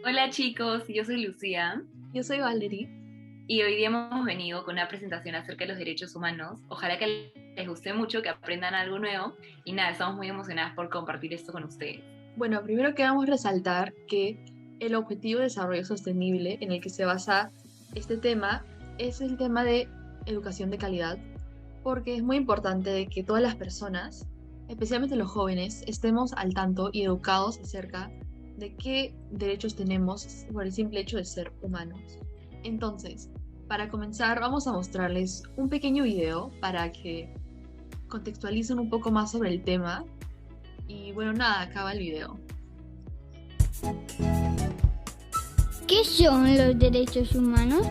Hola chicos, yo soy Lucía Yo soy Valerie. y hoy día hemos venido con una presentación acerca de los derechos humanos. Ojalá que les guste mucho, que aprendan algo nuevo y nada, estamos muy emocionadas por compartir esto con ustedes. Bueno, primero queremos resaltar que el Objetivo de Desarrollo Sostenible en el que se basa este tema es el tema de educación de calidad, porque es muy importante de que todas las personas, especialmente los jóvenes, estemos al tanto y educados acerca de qué derechos tenemos por el simple hecho de ser humanos. Entonces, para comenzar, vamos a mostrarles un pequeño video para que contextualicen un poco más sobre el tema. Y bueno, nada, acaba el video. ¿Qué son los derechos humanos?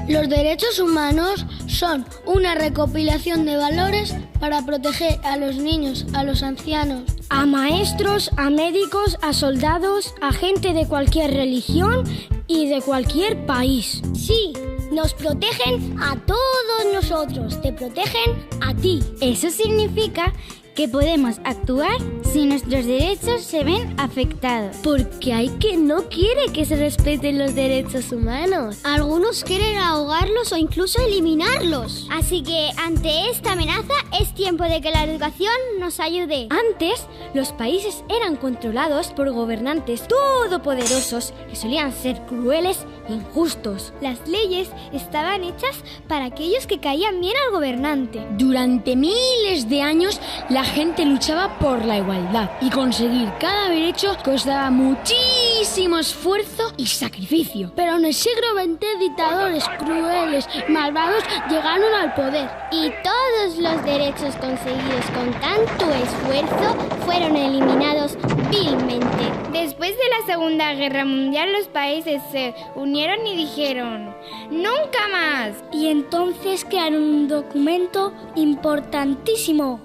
Los derechos humanos son una recopilación de valores para proteger a los niños, a los ancianos, A maestros, a médicos, a soldados, a gente de cualquier religión y de cualquier país. Sí, nos protegen a todos nosotros, te protegen a ti. Eso significa que podemos actuar si nuestros derechos se ven afectados. Porque hay quien no quiere que se respeten los derechos humanos. Algunos quieren ahogarlos o incluso eliminarlos. Así que ante esta amenaza es tiempo de que la educación nos ayude. Antes, los países eran controlados por gobernantes todopoderosos que solían ser crueles e injustos. Las leyes estaban hechas para aquellos que caían bien al gobernante. Durante miles de años, la gente luchaba por la igualdad y conseguir cada derecho costaba muchísimo esfuerzo y sacrificio. Pero en el siglo XX, dictadores crueles, malvados, llegaron al poder. Y todos los derechos conseguidos con tanto esfuerzo fueron eliminados vilmente. Después de la Segunda Guerra Mundial, los países se unieron y dijeron ¡nunca más! Y entonces crearon un documento importantísimo: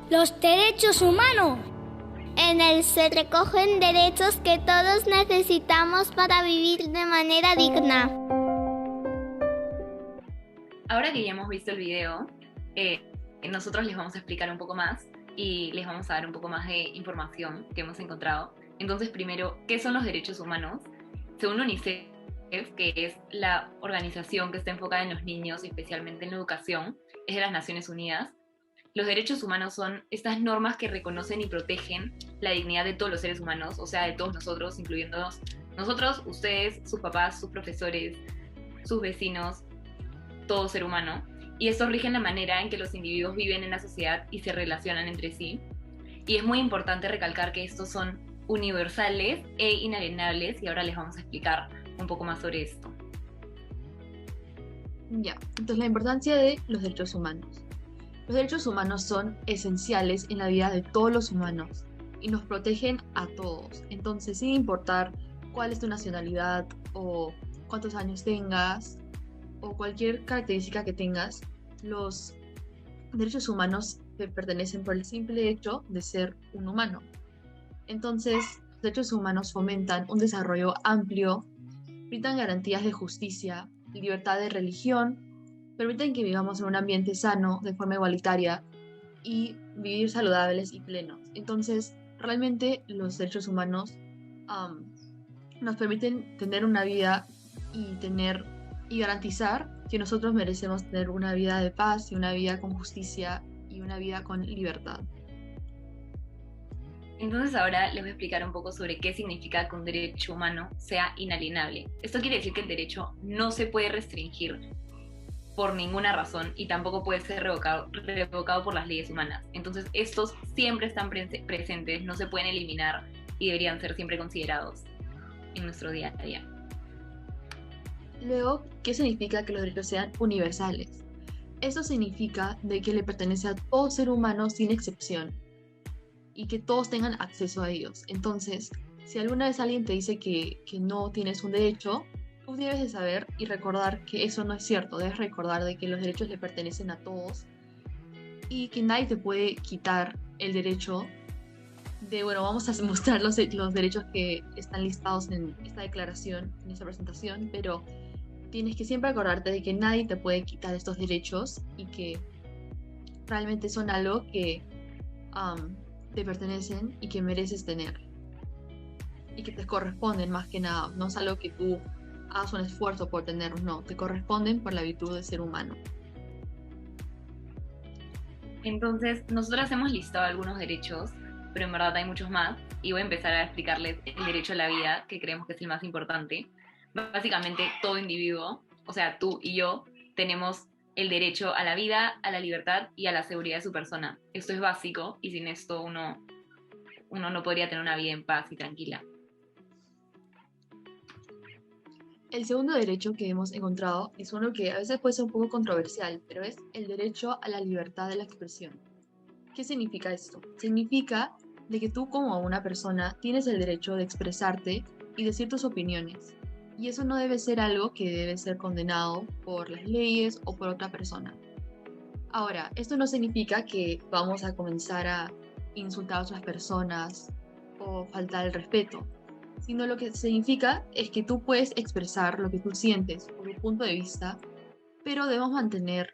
los derechos humanos. En él se recogen derechos que todos necesitamos para vivir de manera digna. Ahora que ya hemos visto el video, nosotros les vamos a explicar un poco más y les vamos a dar un poco más de información que hemos encontrado. Entonces, primero, ¿qué son los derechos humanos? Según UNICEF, que es la organización que está enfocada en los niños y especialmente en la educación, es de las Naciones Unidas. Los derechos humanos son estas normas que reconocen y protegen la dignidad de todos los seres humanos, o sea, de todos nosotros, incluyéndonos nosotros, ustedes, sus papás, sus profesores, sus vecinos, todo ser humano. Y estos rigen la manera en que los individuos viven en la sociedad y se relacionan entre sí. Y es muy importante recalcar que estos son universales e inalienables, y ahora les vamos a explicar un poco más sobre esto. Ya, entonces la importancia de los derechos humanos. Los derechos humanos son esenciales en la vida de todos los humanos y nos protegen a todos. Entonces, sin importar cuál es tu nacionalidad o cuántos años tengas o cualquier característica que tengas, los derechos humanos te pertenecen por el simple hecho de ser un humano. Entonces, los derechos humanos fomentan un desarrollo amplio, brindan garantías de justicia, libertad de religión, permiten que vivamos en un ambiente sano, de forma igualitaria, y vivir saludables y plenos. Entonces, realmente los derechos humanos nos permiten tener una vida y garantizar que nosotros merecemos tener una vida de paz y una vida con justicia y una vida con libertad. Entonces ahora les voy a explicar un poco sobre qué significa que un derecho humano sea inalienable. Esto quiere decir que el derecho no se puede restringir por ninguna razón y tampoco puede ser revocado por las leyes humanas. Entonces estos siempre están presentes, no se pueden eliminar y deberían ser siempre considerados en nuestro día a día. Luego, ¿qué significa que los derechos sean universales? Eso significa de que le pertenece a todo ser humano sin excepción y que todos tengan acceso a ellos. Entonces, si alguna vez alguien te dice que no tienes un derecho, tú debes de saber y recordar que eso no es cierto. Debes recordar de que los derechos le pertenecen a todos y que nadie te puede quitar el derecho de, bueno, vamos a mostrar los derechos que están listados en esta declaración, en esta presentación, pero tienes que siempre acordarte de que nadie te puede quitar estos derechos y que realmente son algo que te pertenecen y que mereces tener. y que te corresponden más que nada. No es algo que tú hagas un esfuerzo por tenerlos, no, te corresponden por la virtud de ser humano. Entonces, nosotras hemos listado algunos derechos, pero en verdad hay muchos más, y voy a empezar a explicarles el derecho a la vida, que creemos que es el más importante. Básicamente, todo individuo, o sea, tú y yo, tenemos el derecho a la vida, a la libertad y a la seguridad de su persona. Esto es básico, y sin esto uno no podría tener una vida en paz y tranquila. El segundo derecho que hemos encontrado es uno que a veces puede ser un poco controversial, pero es el derecho a la libertad de la expresión. ¿Qué significa esto? Significa de que tú como una persona tienes el derecho de expresarte y decir tus opiniones. Y eso no debe ser algo que debe ser condenado por las leyes o por otra persona. Ahora, esto no significa que vamos a comenzar a insultar a otras personas o faltar el respeto, sino lo que significa es que tú puedes expresar lo que tú sientes por tu punto de vista, pero debemos mantener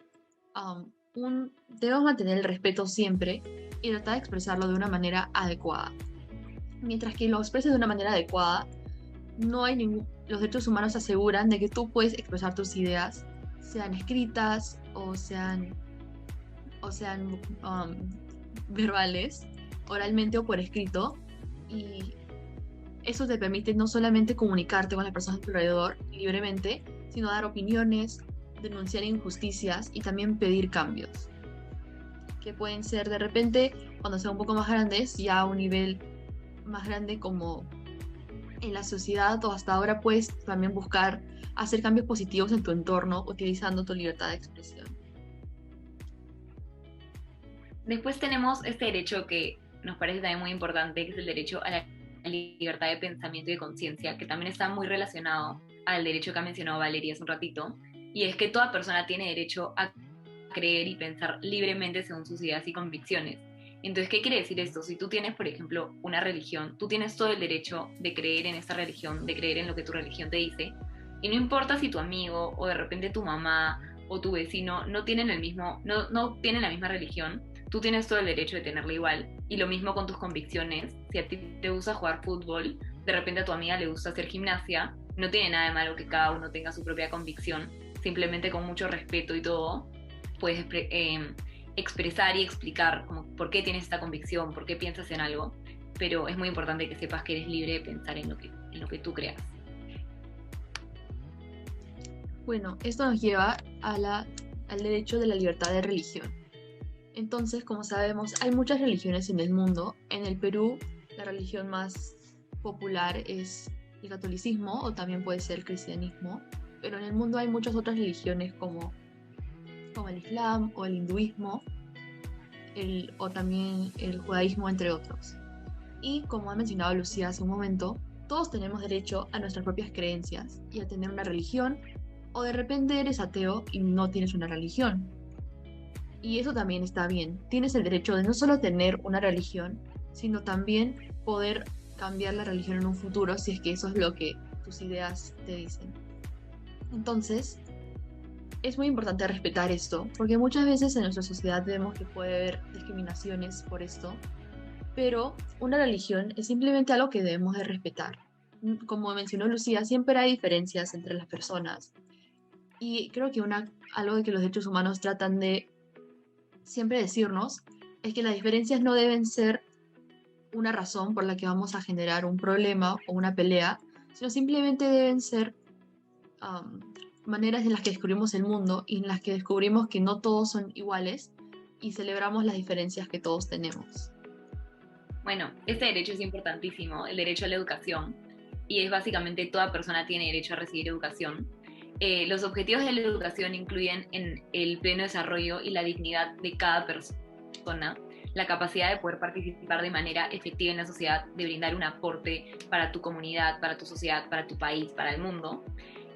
el respeto siempre y tratar de expresarlo de una manera adecuada. Mientras que lo expreses de una manera adecuada, los derechos humanos aseguran de que tú puedes expresar tus ideas, sean escritas o sean verbales, oralmente o por escrito, y eso te permite no solamente comunicarte con las personas a tu alrededor libremente, sino dar opiniones, denunciar injusticias y también pedir cambios, que pueden ser de repente, cuando sean un poco más grandes, ya a un nivel más grande como en la sociedad, o hasta ahora puedes también buscar hacer cambios positivos en tu entorno utilizando tu libertad de expresión. Después tenemos este derecho que nos parece también muy importante, que es el derecho a la libertad de pensamiento y de conciencia, que también está muy relacionado al derecho que ha mencionado Valeria hace un ratito, y es que toda persona tiene derecho a creer y pensar libremente según sus ideas y convicciones. Entonces, ¿qué quiere decir esto? Si tú tienes, por ejemplo, una religión, tú tienes todo el derecho de creer en esta religión, de creer en lo que tu religión te dice, y no importa si tu amigo o de repente tu mamá o tu vecino no tienen la misma religión, tú tienes todo el derecho de tenerla igual. Y lo mismo con tus convicciones. Si a ti te gusta jugar fútbol, de repente a tu amiga le gusta hacer gimnasia, no tiene nada de malo que cada uno tenga su propia convicción, simplemente con mucho respeto y todo, puedes expresar y explicar como por qué tienes esta convicción, por qué piensas en algo, pero es muy importante que sepas que eres libre de pensar en lo que tú creas. Bueno, esto nos lleva al derecho de la libertad de religión. Entonces, como sabemos, hay muchas religiones en el mundo. En el Perú, la religión más popular es el catolicismo, o también puede ser el cristianismo, pero en el mundo hay muchas otras religiones como el islam o el hinduismo, o también el judaísmo, entre otros. Y como ha mencionado Lucía hace un momento, todos tenemos derecho a nuestras propias creencias y a tener una religión, o de repente eres ateo y no tienes una religión. Y eso también está bien. Tienes el derecho de no solo tener una religión, sino también poder cambiar la religión en un futuro si es que eso es lo que tus ideas te dicen. Entonces, es muy importante respetar esto, porque muchas veces en nuestra sociedad vemos que puede haber discriminaciones por esto, pero una religión es simplemente algo que debemos de respetar. Como mencionó Lucía, siempre hay diferencias entre las personas. Y creo que algo de que los derechos humanos tratan de siempre decirnos es que las diferencias no deben ser una razón por la que vamos a generar un problema o una pelea, sino simplemente deben ser maneras en las que descubrimos el mundo y en las que descubrimos que no todos son iguales y celebramos las diferencias que todos tenemos. Bueno, este derecho es importantísimo, el derecho a la educación, y es básicamente toda persona tiene derecho a recibir educación. Los objetivos de la educación incluyen en el pleno desarrollo y la dignidad de cada persona, la capacidad de poder participar de manera efectiva en la sociedad, de brindar un aporte para tu comunidad, para tu sociedad, para tu país, para el mundo.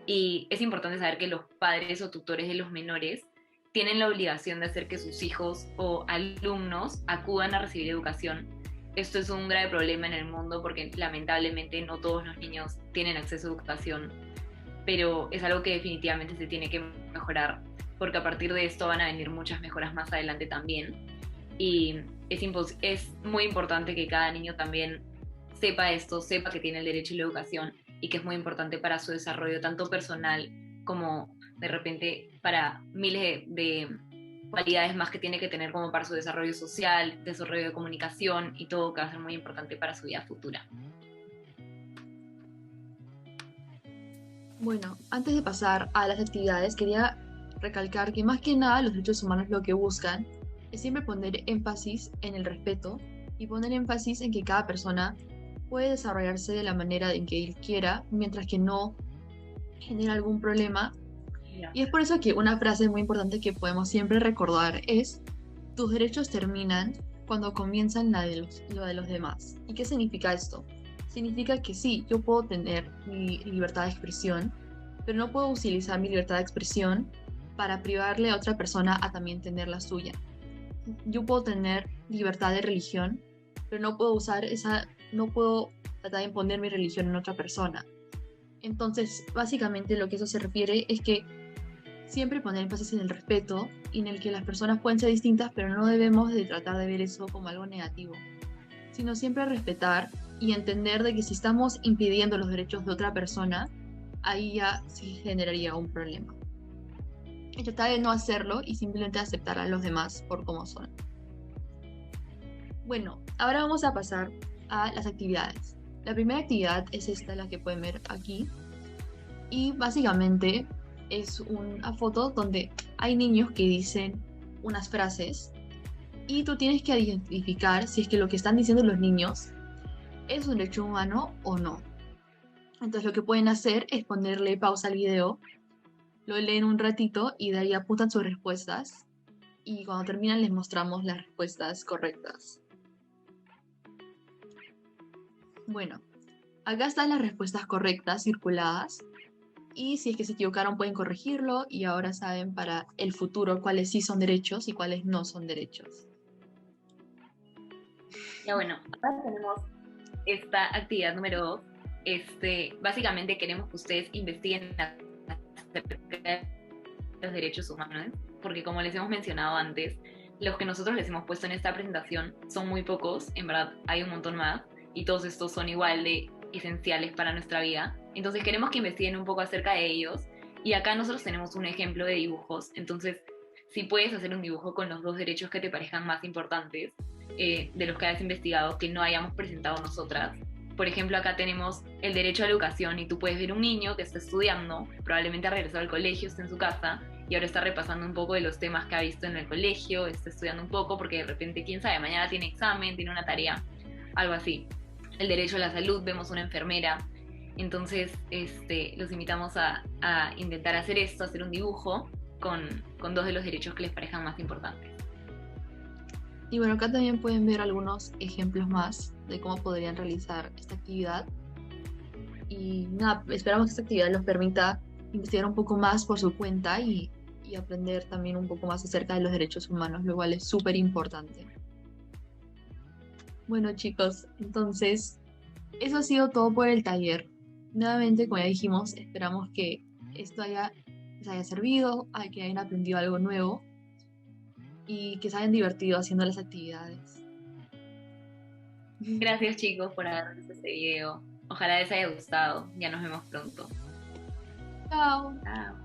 Y es importante saber que los padres o tutores de los menores tienen la obligación de hacer que sus hijos o alumnos acudan a recibir educación. Esto es un grave problema en el mundo porque lamentablemente no todos los niños tienen acceso a educación, pero es algo que definitivamente se tiene que mejorar, porque a partir de esto van a venir muchas mejoras más adelante también. Y es muy importante que cada niño también sepa esto, sepa que tiene el derecho a la educación y que es muy importante para su desarrollo, tanto personal como de repente para miles de cualidades más que tiene que tener como para su desarrollo social, desarrollo de comunicación y todo que va a ser muy importante para su vida futura. Bueno, antes de pasar a las actividades, quería recalcar que más que nada los derechos humanos lo que buscan es siempre poner énfasis en el respeto y poner énfasis en que cada persona puede desarrollarse de la manera en que él quiera, mientras que no genera algún problema. Y es por eso que una frase muy importante que podemos siempre recordar es: tus derechos terminan cuando comienzan lo de los demás. ¿Y qué significa esto? Significa que sí, yo puedo tener mi libertad de expresión, pero no puedo utilizar mi libertad de expresión para privarle a otra persona a también tener la suya. Yo puedo tener libertad de religión, pero no puedo tratar de imponer mi religión en otra persona. Entonces, básicamente lo que eso se refiere es que siempre poner énfasis en el respeto y en el que las personas pueden ser distintas, pero no debemos de tratar de ver eso como algo negativo, sino siempre respetar y entender de que si estamos impidiendo los derechos de otra persona, ahí ya sí generaría un problema. Y tratar de no hacerlo y simplemente aceptar a los demás por cómo son. Bueno, ahora vamos a pasar a las actividades. La primera actividad es esta, la que pueden ver aquí. Y básicamente es una foto donde hay niños que dicen unas frases y tú tienes que identificar si es que lo que están diciendo los niños es un derecho humano o no. Entonces lo que pueden hacer es ponerle pausa al video, lo leen un ratito y de ahí apuntan sus respuestas y cuando terminan les mostramos las respuestas correctas. Bueno, acá están las respuestas correctas circuladas y si es que se equivocaron pueden corregirlo y ahora saben para el futuro cuáles sí son derechos y cuáles no son derechos. Ya bueno, ahora tenemos esta actividad número 2. Básicamente queremos que ustedes investiguen acerca de los derechos humanos, porque como les hemos mencionado antes, los que nosotros les hemos puesto en esta presentación son muy pocos, en verdad hay un montón más, y todos estos son igual de esenciales para nuestra vida. Entonces queremos que investiguen un poco acerca de ellos, y acá nosotros tenemos un ejemplo de dibujos. Entonces, si puedes hacer un dibujo con los 2 derechos que te parezcan más importantes, de los que hayas investigado, que no hayamos presentado nosotras. Por ejemplo, acá tenemos el derecho a la educación y tú puedes ver un niño que está estudiando, probablemente ha regresado al colegio, está en su casa y ahora está repasando un poco de los temas que ha visto en el colegio, está estudiando un poco porque de repente, quién sabe, mañana tiene examen, tiene una tarea, algo así. El derecho a la salud, vemos una enfermera. Entonces, los invitamos a intentar hacer esto, hacer un dibujo con 2 de los derechos que les parezcan más importantes. Y bueno, acá también pueden ver algunos ejemplos más de cómo podrían realizar esta actividad. Y nada, esperamos que esta actividad los permita investigar un poco más por su cuenta y aprender también un poco más acerca de los derechos humanos, lo cual es súper importante. Bueno chicos, entonces eso ha sido todo por el taller. Nuevamente, como ya dijimos, esperamos que esto les haya servido, a que hayan aprendido algo nuevo y que se hayan divertido haciendo las actividades. Gracias chicos por haber visto este video. Ojalá les haya gustado. Ya nos vemos pronto. Chao. Chao.